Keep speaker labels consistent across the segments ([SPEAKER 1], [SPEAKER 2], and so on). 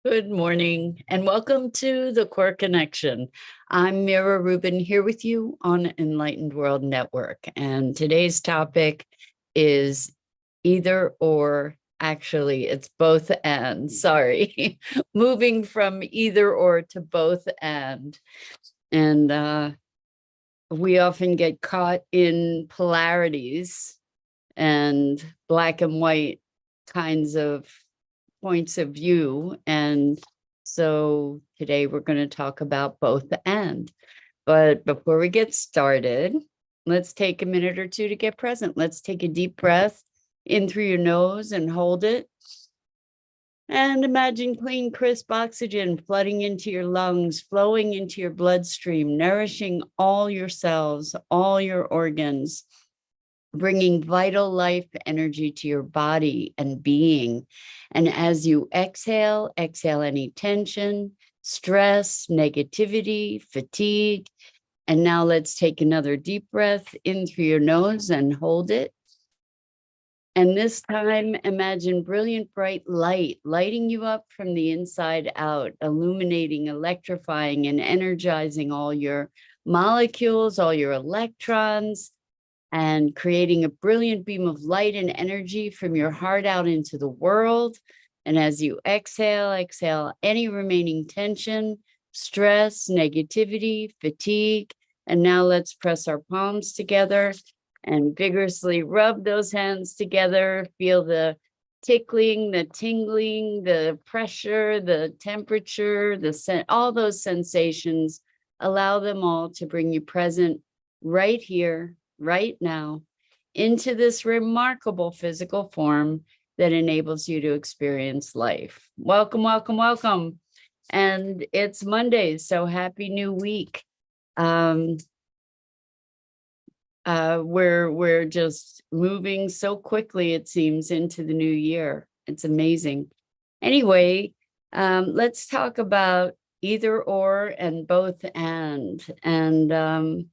[SPEAKER 1] Good morning and welcome to the Core Connection. I'm Mira Rubin here with you on Enlightened World Network. And today's topic is either or. Actually, it's both and. Sorry, moving from either or to both and. And we often get caught in polarities and black and white kinds of points of view. And so today we're going to talk about both and. But before we get started, let's take a minute or two to get present. Let's take a deep breath in through your nose and hold it. And imagine clean, crisp oxygen flooding into your lungs, flowing into your bloodstream, nourishing all your cells, all your organs, bringing vital life energy to your body and being. And as you exhale, exhale any tension, stress, negativity, fatigue. And now let's take another deep breath in through your nose and hold it. And this time, imagine brilliant, bright light lighting you up from the inside out, illuminating, electrifying, and energizing all your molecules, all your electrons, and creating a brilliant beam of light and energy from your heart out into the world. And as you exhale, exhale any remaining tension, stress, negativity, fatigue. And now let's press our palms together and vigorously rub those hands together. Feel the tickling, the tingling, the pressure, the temperature, all those sensations. Allow them all to bring you present right here, right now, into this remarkable physical form that enables you to experience life. Welcome, welcome, welcome. And it's Monday, so happy new week. We're just moving so quickly, it seems, into the new year. It's amazing. Anyway, let's talk about either or and both and. And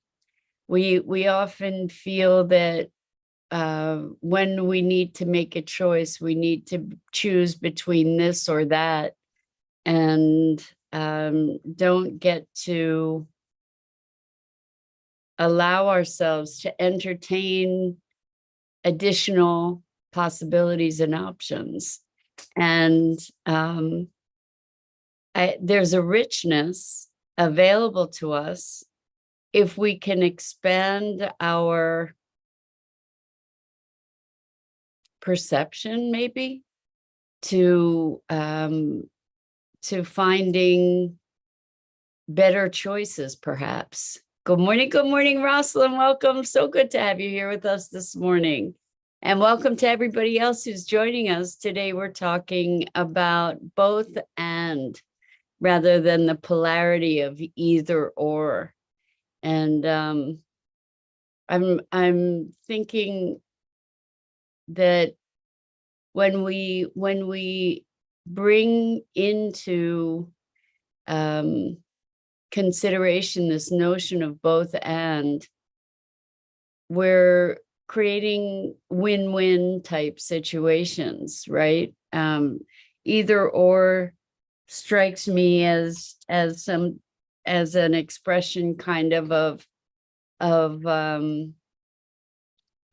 [SPEAKER 1] we often feel that when we need to make a choice, we need to choose between this or that, and don't get to allow ourselves to entertain additional possibilities and options. And there's a richness available to us if we can expand our perception, maybe, to finding better choices, perhaps. Good morning, Rosalind. Welcome. So good to have you here with us this morning. And welcome to everybody else who's joining us. Today we're talking about both and rather than the polarity of either or. And I'm thinking that when we bring into consideration this notion of both and, we're creating win-win type situations, right? Either or strikes me as an expression kind of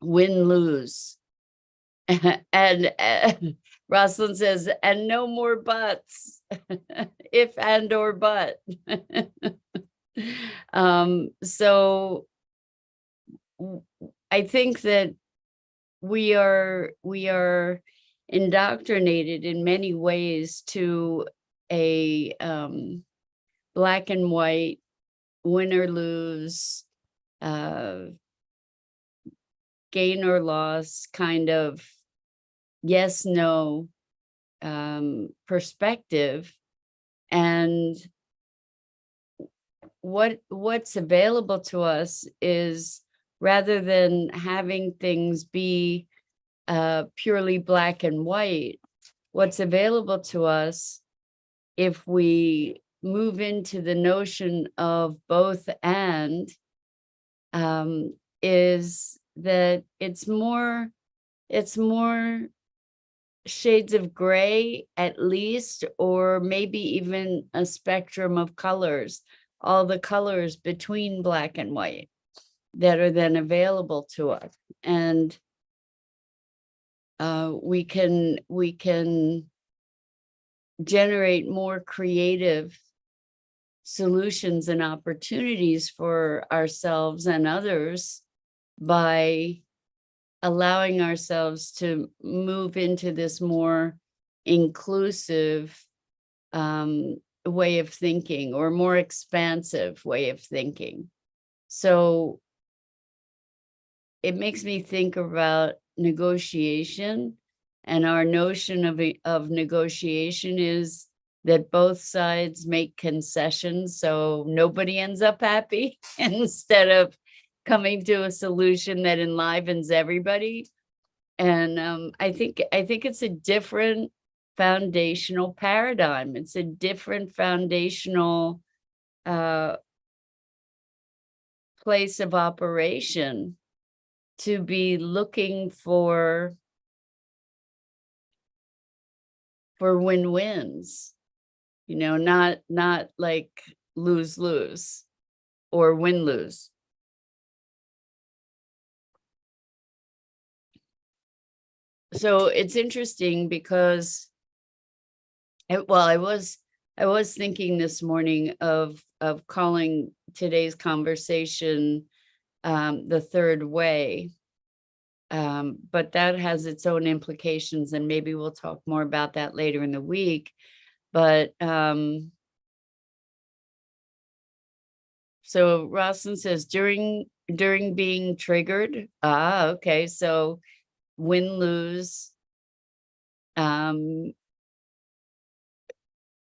[SPEAKER 1] win-lose. And Rosalind says, and no more buts, if and or but. So I think that we are indoctrinated in many ways to a black and white, win or lose, gain or loss kind of yes, no perspective. And what's available to us is, rather than having things be purely black and white, what's available to us, if we move into the notion of both and, is that it's more shades of gray at least, or maybe even a spectrum of colors, all the colors between black and white that are then available to us. And we can generate more creative solutions and opportunities for ourselves and others by allowing ourselves to move into this more inclusive way of thinking, or more expansive way of thinking. So it makes me think about negotiation, and our notion of negotiation is that both sides make concessions so nobody ends up happy, instead of coming to a solution that enlivens everybody. And I think it's a different foundational paradigm. It's a different foundational uh, place of operation to be looking for win-wins, not like lose-lose or win-lose. So it's interesting because I was thinking this morning of calling today's conversation the third way. But that has its own implications, and maybe we'll talk more about that later in the week. But so Rosalind says during being triggered. Okay. So win lose, um,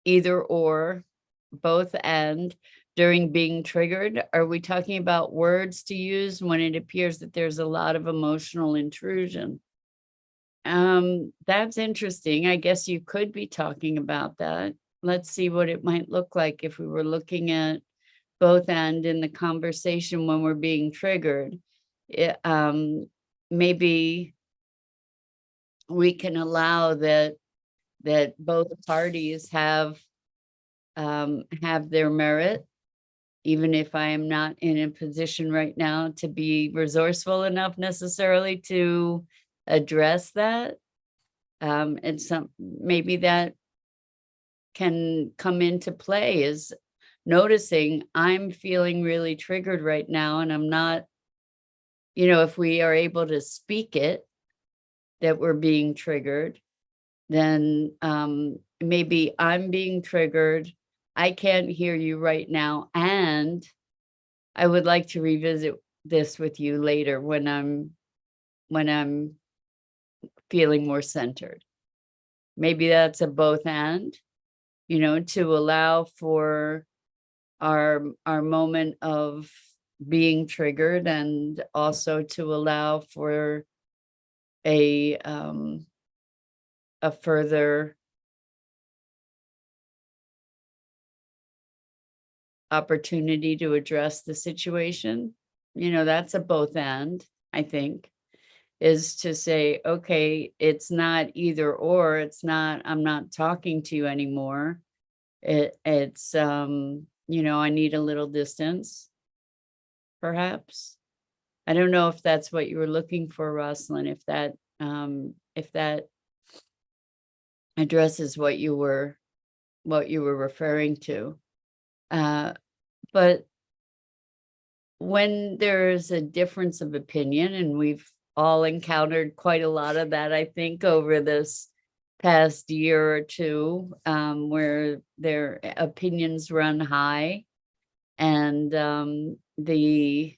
[SPEAKER 1] either or, both and. During being triggered, are we talking about words to use when it appears that there's a lot of emotional intrusion? That's interesting. I guess you could be talking about that. Let's see what it might look like if we were looking at both and in the conversation when we're being triggered. It, maybe we can allow that both parties have their merit, even if I am not in a position right now to be resourceful enough necessarily to address that. And maybe that can come into play, is noticing I'm feeling really triggered right now, and I'm not, if we are able to speak it, that we're being triggered, then maybe I'm being triggered. I can't hear you right now, and I would like to revisit this with you later when I'm feeling more centered. Maybe that's a both and, to allow for our moment of being triggered, and also to allow for a further opportunity to address the situation. That's a both and, I think, is to say, okay, it's not either or, I'm not talking to you anymore. It's I need a little distance, perhaps. I don't know if that's what you were looking for, Rosalind, if that addresses what you were referring to. But when there's a difference of opinion, and we've all encountered quite a lot of that, I think, over this past year or two, where their opinions run high, and the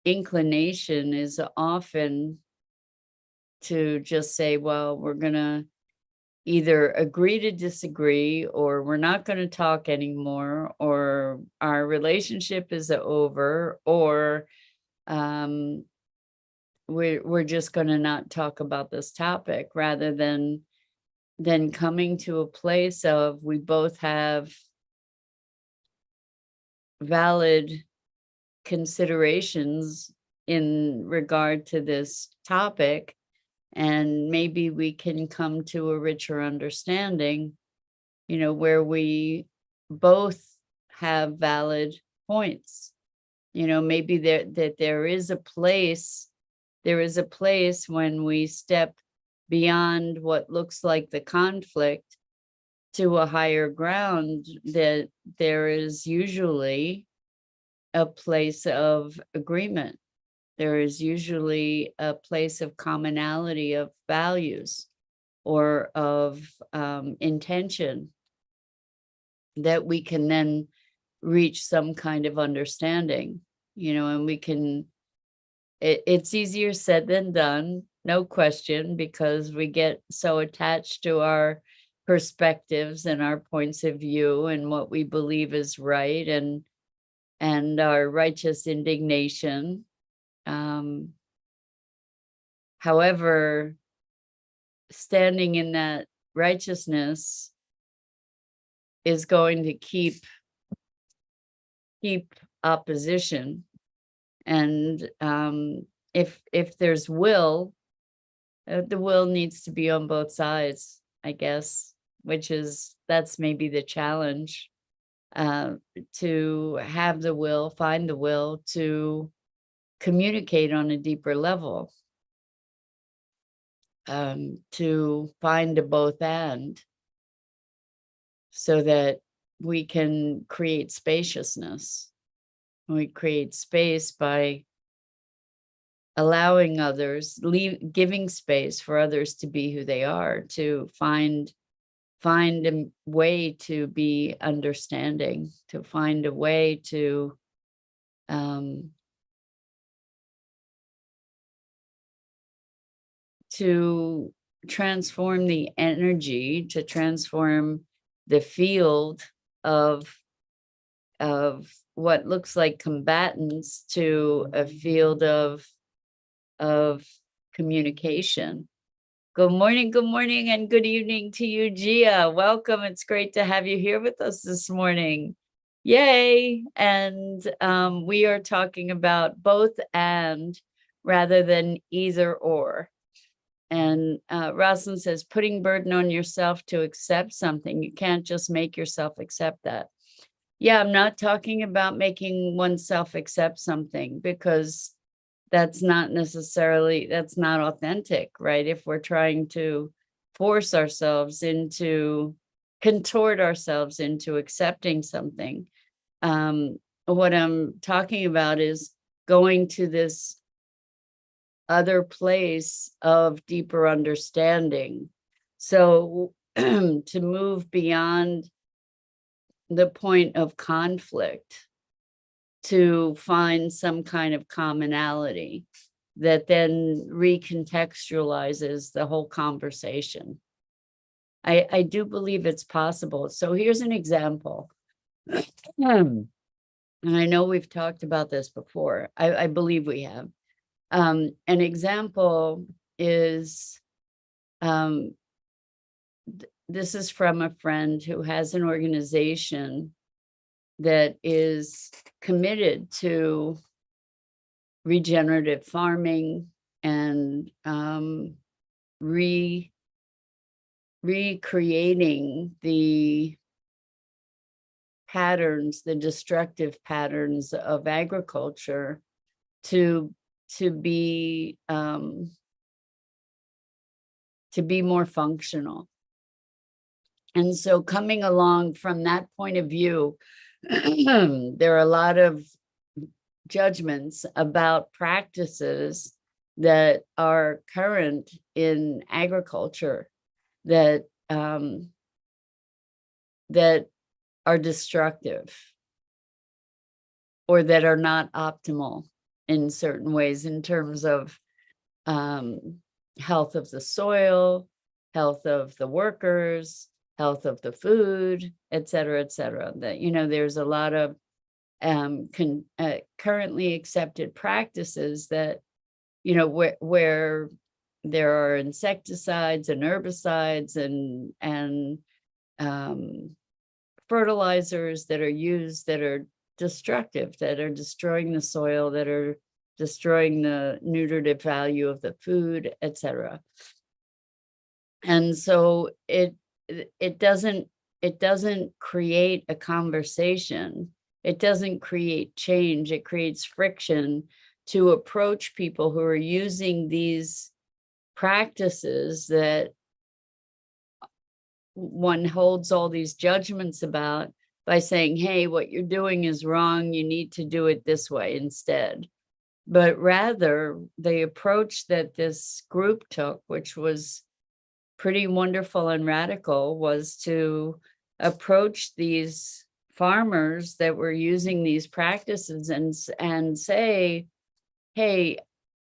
[SPEAKER 1] inclination is often to just say, well, we're gonna either agree to disagree, or we're not going to talk anymore, or our relationship is over, or we're just going to not talk about this topic, rather than coming to a place of we both have valid considerations in regard to this topic, and maybe we can come to a richer understanding, where we both have valid points. Maybe there is a place when we step beyond what looks like the conflict to a higher ground, that there is usually a place of agreement. There is usually a place of commonality of values or of intention, that we can then reach some kind of understanding, and we can, it's easier said than done, no question, because we get so attached to our perspectives and our points of view and what we believe is right, and our righteous indignation. However, standing in that righteousness is going to keep opposition. And if there's will, the will needs to be on both sides, I guess, that's maybe the challenge, to have the will, find the will to communicate on a deeper level, to find a both and, so that we can create spaciousness. We create space by allowing others, giving space for others to be who they are, to find a way to be understanding, to find a way to transform the energy, to transform the field of what looks like combatants to a field of communication. Good morning, and good evening to you, Gia. Welcome. It's great to have you here with us this morning. Yay. And we are talking about both and rather than either or. And Rosalind says, putting burden on yourself to accept something. You can't just make yourself accept that. Yeah, I'm not talking about making oneself accept something, because that's not authentic, right? If we're trying to force ourselves contort ourselves into accepting something. What I'm talking about is going to this other place of deeper understanding. So to move beyond the point of conflict, to find some kind of commonality that then recontextualizes the whole conversation. I do believe it's possible. So here's an example. And I know we've talked about this before. I believe we have. An example is, this is from a friend who has an organization that is committed to regenerative farming and recreating the destructive patterns of agriculture to be more functional. And so, coming along from that point of view, there are a lot of judgments about practices that are current in agriculture that are destructive, or that are not optimal in certain ways, in terms of health of the soil, health of the workers, health of the food, et cetera, et cetera. That, there's a lot of currently accepted practices that, where there are insecticides and herbicides and fertilizers that are used that are destructive, that are destroying the soil, that are destroying the nutritive value of the food, etc. And so it doesn't create a conversation. It doesn't create change. It creates friction to approach people who are using these practices that one holds all these judgments about, by saying, hey, what you're doing is wrong. You need to do it this way instead. But rather, the approach that this group took, which was pretty wonderful and radical, was to approach these farmers that were using these practices and say, hey,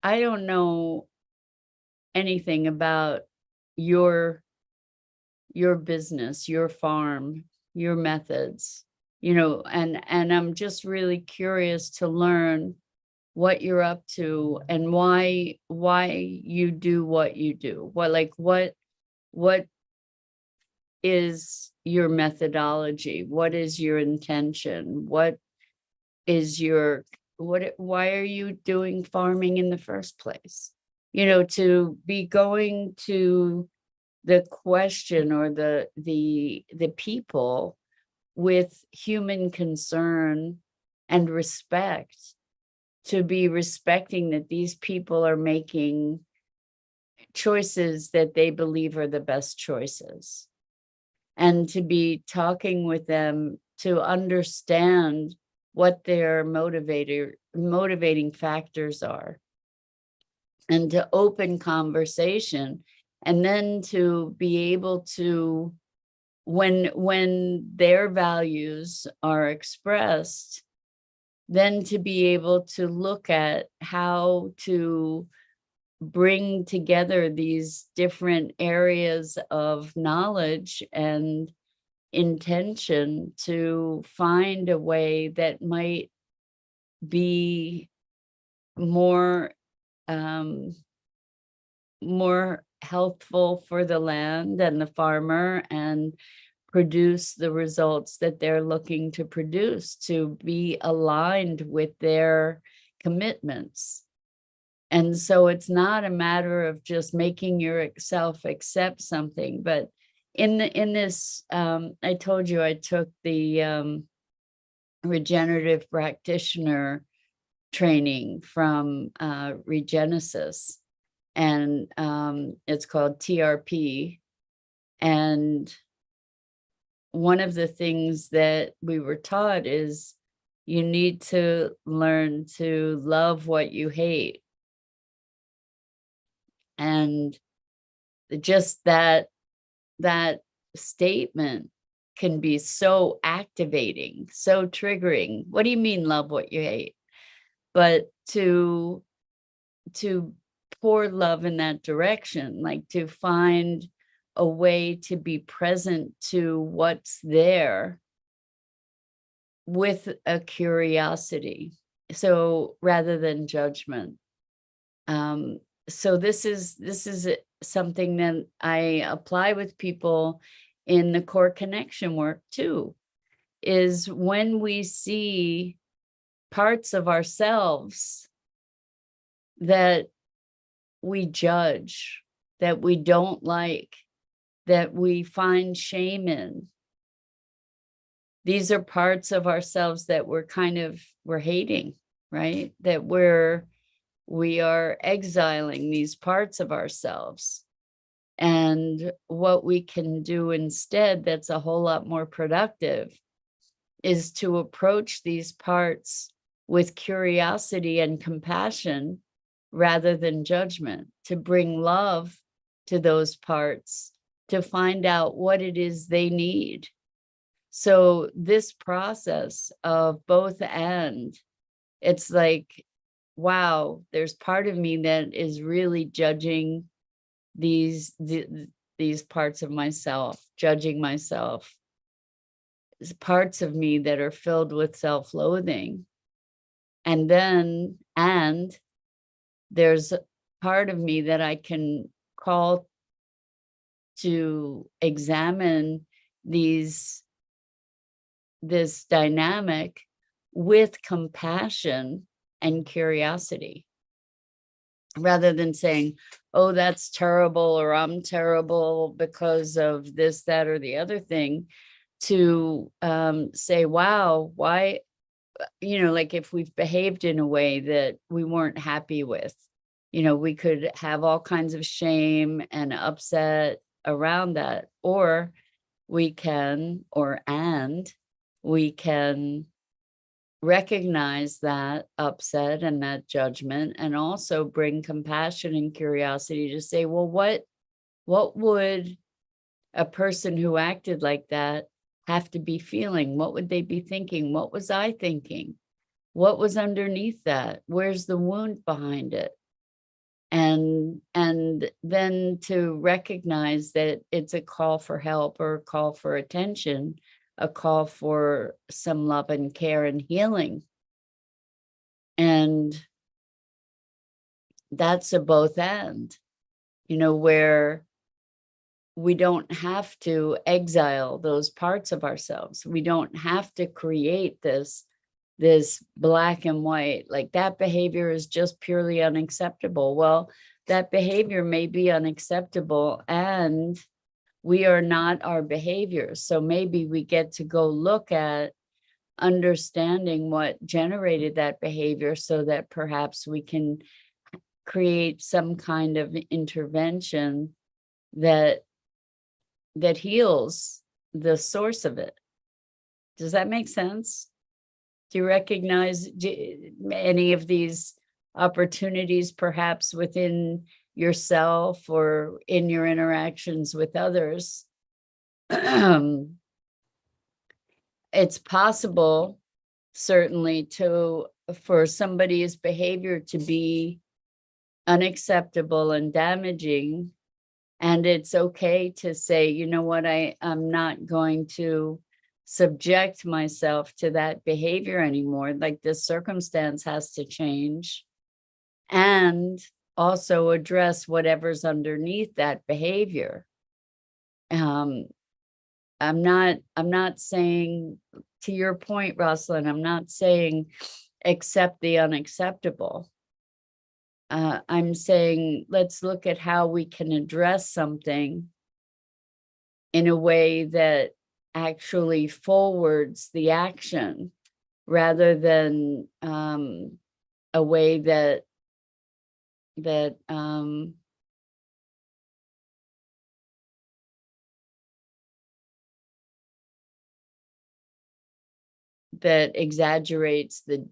[SPEAKER 1] I don't know anything about your business, your farm, your methods, and I'm just really curious to learn what you're up to and why you do what you do. What is your methodology? What is your intention? Why are you doing farming in the first place? To be going to the question or the people with human concern and respect, to be respecting that these people are making choices that they believe are the best choices, and to be talking with them to understand what their motivating factors are, and to open conversation, and then to be able to, when their values are expressed, then to be able to look at how to bring together these different areas of knowledge and intention to find a way that might be more more healthful for the land and the farmer, and produce the results that they're looking to produce, to be aligned with their commitments. And so it's not a matter of just making yourself accept something, but in this, I told you I took the regenerative practitioner training from Regenesis, and it's called TRP. And one of the things that we were taught is you need to learn to love what you hate. And just that statement can be so activating, so triggering. What do you mean love what you hate? But to pour love in that direction, like to find a way to be present to what's there with a curiosity, so rather than judgment. So this is something that I apply with people in the core connection work too, is when we see parts of ourselves that we judge, that we don't like, that we find shame in. These are parts of ourselves that we're hating, right? That we are exiling these parts of ourselves. And what we can do instead, that's a whole lot more productive, is to approach these parts with curiosity and compassion rather than judgment, to bring love to those parts, to find out what it is they need. So this process of both and, it's like, wow, there's part of me that is really judging these parts of myself, judging myself. There's parts of me that are filled with self-loathing. And then, there's part of me that I can call to examine this dynamic with compassion and curiosity, rather than saying, oh, that's terrible, or I'm terrible because of this, that, or the other thing, to say, wow, why, like if we've behaved in a way that we weren't happy with, we could have all kinds of shame and upset around that, or we can, we can recognize that upset and that judgment, and also bring compassion and curiosity to say, well, what would a person who acted like that have to be feeling? What would they be thinking? What was I thinking? What was underneath that? Where's the wound behind it? And then to recognize that it's a call for help, or a call for attention, a call for some love and care and healing. And that's a both and, where we don't have to exile those parts of ourselves. We don't have to create this black and white, like that behavior is just purely unacceptable. Well, that behavior may be unacceptable, and we are not our behaviors. So maybe we get to go look at understanding what generated that behavior, so that perhaps we can create some kind of intervention that heals the source of it. Does that make sense? Do you recognize any of these opportunities, perhaps within yourself or in your interactions with others? It's possible, certainly, for somebody's behavior to be unacceptable and damaging, and it's okay to say, you know what, I'm not going to subject myself to that behavior anymore. Like, this circumstance has to change, and also address whatever's underneath that behavior. I'm not saying, to your point, Rosalind, I'm not saying accept the unacceptable. I'm saying, let's look at how we can address something in a way that actually forwards the action, rather than a way that exaggerates the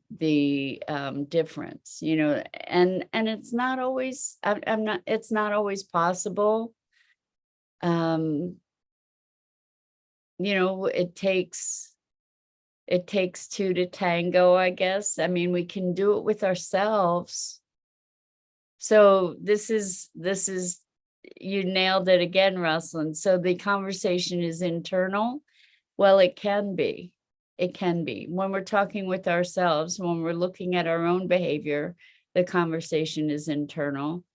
[SPEAKER 1] difference, and it's not always, it's not always possible. It takes two to tango, I guess. I mean, we can do it with ourselves. So this is, you nailed it again, Rosalind. So the conversation is internal. Well, it can be. It can be. When we're talking with ourselves, when we're looking at our own behavior, the conversation is internal.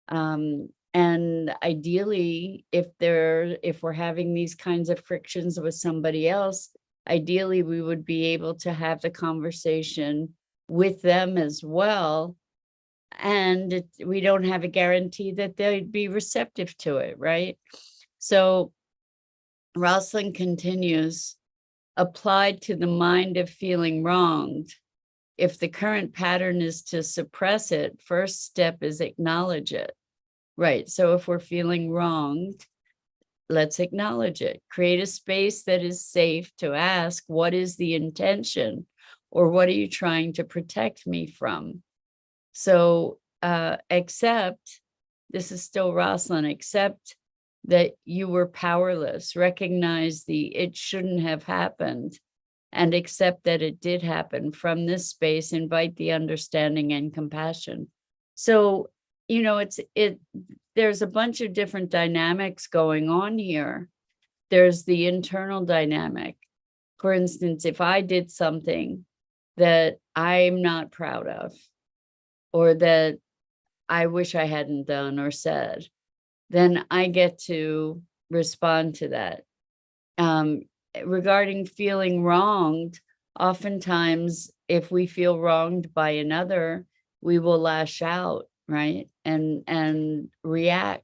[SPEAKER 1] And ideally, if we're having these kinds of frictions with somebody else, ideally we would be able to have the conversation with them as well. And we don't have a guarantee that they'd be receptive to it, right? So Rosalind continues, applied to the mind of feeling wronged. If the current pattern is to suppress it, first step is acknowledge it. Right. So if we're feeling wronged, let's acknowledge it. Create a space that is safe to ask, what is the intention? Or what are you trying to protect me from? So accept, this is still Rosalind, accept that you were powerless. Recognize it shouldn't have happened, and accept that it did happen. From this space, invite the understanding and compassion. So, there's a bunch of different dynamics going on here. There's the internal dynamic. For instance, if I did something that I'm not proud of, or that I wish I hadn't done or said, then I get to respond to that. Regarding feeling wronged, oftentimes if we feel wronged by another, we will lash out, right? And react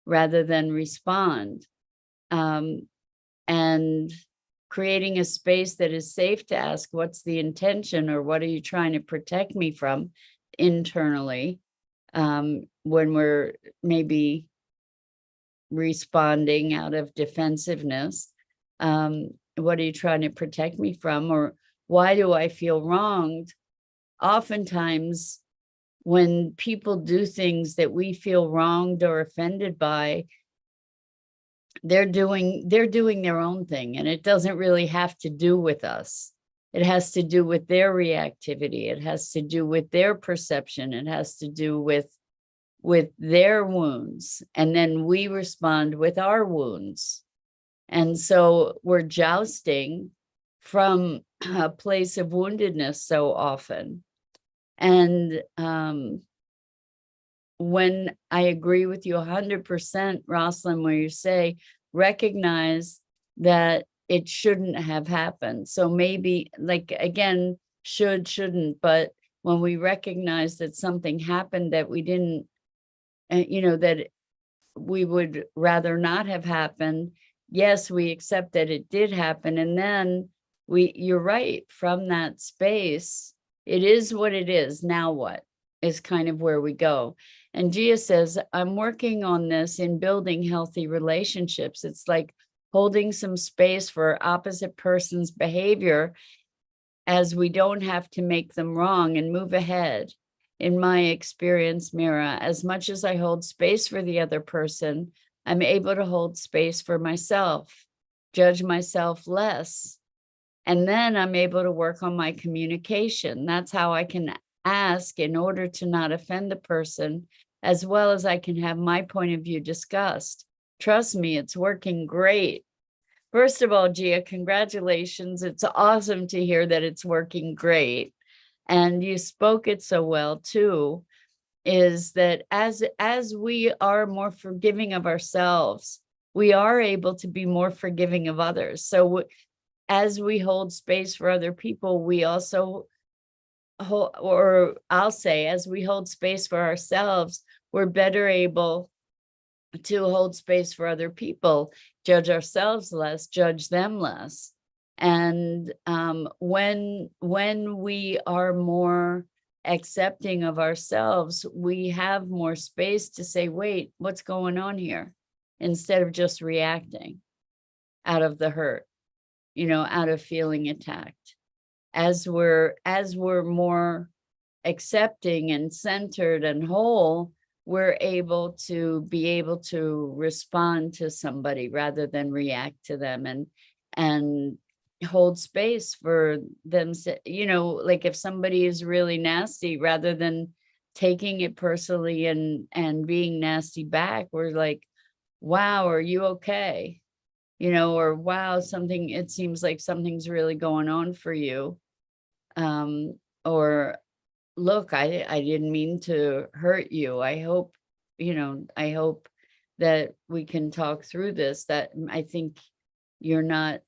[SPEAKER 1] rather than respond. And creating a space that is safe to ask, what's the intention, or what are you trying to protect me from internally, when we're maybe responding out of defensiveness. What are you trying to protect me from? Or why do I feel wronged? Oftentimes, when people do things that we feel wronged or offended by, they're doing their own thing, and it doesn't really have to do with us. It has to do with their reactivity. It has to do with their perception. It has to do with their wounds, and then we respond with our wounds. And so we're jousting from a place of woundedness so often. And when I agree with you 100%, Rosalind, where you say, recognize that it shouldn't have happened. So maybe, like, again, shouldn't, but when we recognize that something happened that we didn't, that we would rather not have happened, yes, we accept that it did happen. And then you're right, from that space, it is what it is. Now what is kind of where we go. And Gia says, I'm working on this in building healthy relationships. It's like holding some space for opposite person's behavior, as we don't have to make them wrong and move ahead. In my experience, Mira, as much as I hold space for the other person, I'm able to hold space for myself, judge myself less. And then I'm able to work on my communication. That's how I can ask in order to not offend the person, as well as I can have my point of view discussed. Trust me, it's working great. First of all, Gia, congratulations. It's awesome to hear that it's working great. And you spoke it so well too, is that as we are more forgiving of ourselves, we are able to be more forgiving of others. So as we hold space for other people, we also hold, or I'll say, as we hold space for ourselves, we're better able to hold space for other people, judge ourselves less, judge them less. And when we are more accepting of ourselves, we have more space to say, wait, what's going on here? Instead of just reacting out of the hurt, out of feeling attacked. As we're more accepting and centered and whole, we're able to respond to somebody rather than react to them, and hold space for them. Like if somebody is really nasty, rather than taking it personally and being nasty back, we're like, wow, are you okay? Or wow, it seems like something's really going on for you. Or look, I didn't mean to hurt you. I hope that we can talk through this, that I think you're not,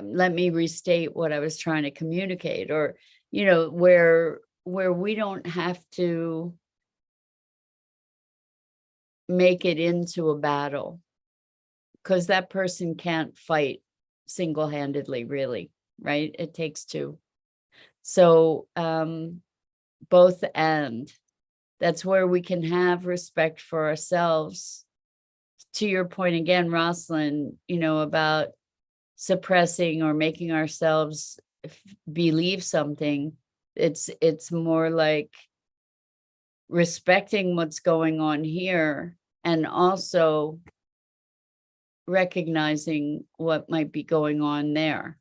[SPEAKER 1] let me restate what I was trying to communicate, or, where we don't have to make it into a battle, because that person can't fight single-handedly, really, right? It takes two. So both and. That's where we can have respect for ourselves. To your point again, Rosalind, about suppressing or making ourselves believe something. It's more like respecting what's going on here, and also recognizing what might be going on there.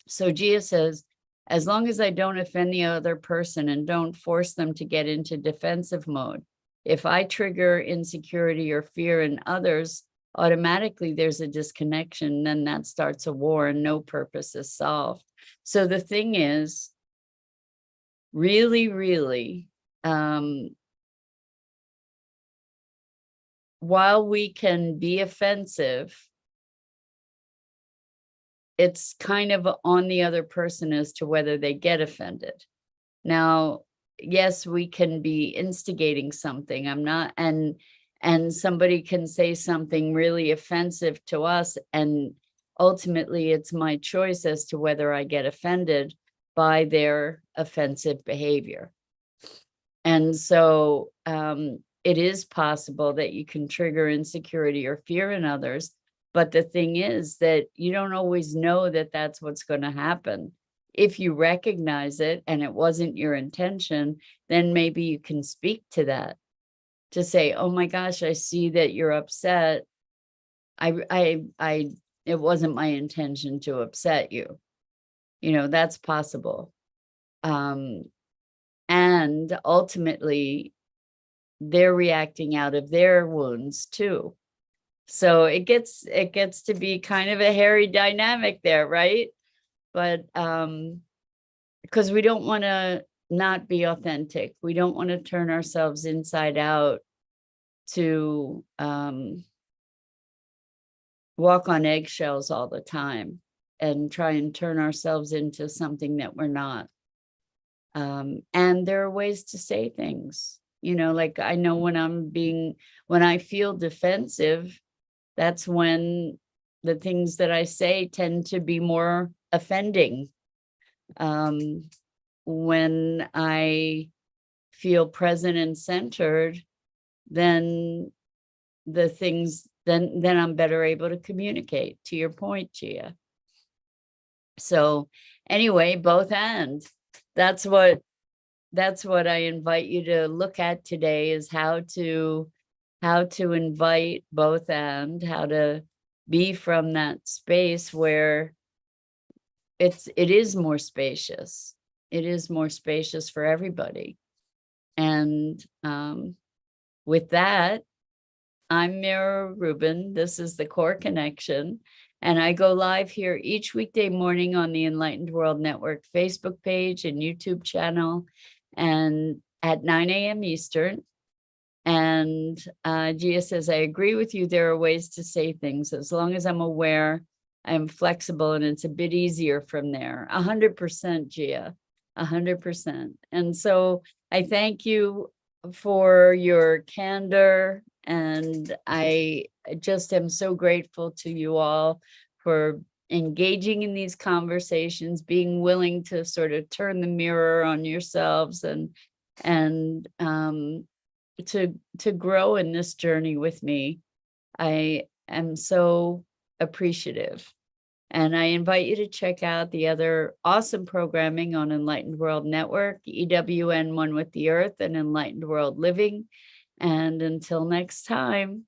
[SPEAKER 1] So Gia says, as long as I don't offend the other person and don't force them to get into defensive mode, if I trigger insecurity or fear in others, automatically there's a disconnection, then that starts a war and no purpose is solved. So the thing is, really, really, while we can be offensive, it's kind of on the other person as to whether they get offended. Now, yes, we can be instigating something. I'm not, and somebody can say something really offensive to us, and ultimately it's my choice as to whether I get offended by their offensive behavior. And so it is possible that you can trigger insecurity or fear in others. But the thing is that you don't always know that that's what's going to happen. If you recognize it and it wasn't your intention, then maybe you can speak to that, to say, oh my gosh, I see that you're upset. It wasn't my intention to upset you. You know, that's possible. And ultimately, they're reacting out of their wounds too. So it gets to be kind of a hairy dynamic there, right? But because we don't want to not be authentic. We don't want to turn ourselves inside out to walk on eggshells all the time and try and turn ourselves into something that we're not. And there are ways to say things, you know, like I know when when I feel defensive, that's when the things that I say tend to be more offending. When I feel present and centered, then then I'm better able to communicate, to your point, Gia. So anyway, both ends. That's what I invite you to look at today, is how to invite both and how to be from that space where it is more spacious. It is more spacious for everybody. And with that, I'm Mira Rubin. This is the Core Connection. And I go live here each weekday morning on the Enlightened World Network Facebook page and YouTube channel, and at 9 a.m. Eastern. And Gia says, I agree with you. There are ways to say things. As long as I'm aware, I'm flexible, and it's a bit easier from there. 100%, Gia, 100%. And so I thank you for your candor. And I just am so grateful to you all for engaging in these conversations, being willing to sort of turn the mirror on yourselves and to grow in this journey with me. I am so appreciative. And I invite you to check out the other awesome programming on Enlightened World Network, EWN One with the Earth, and Enlightened World Living. And until next time,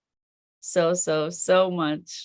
[SPEAKER 1] so much.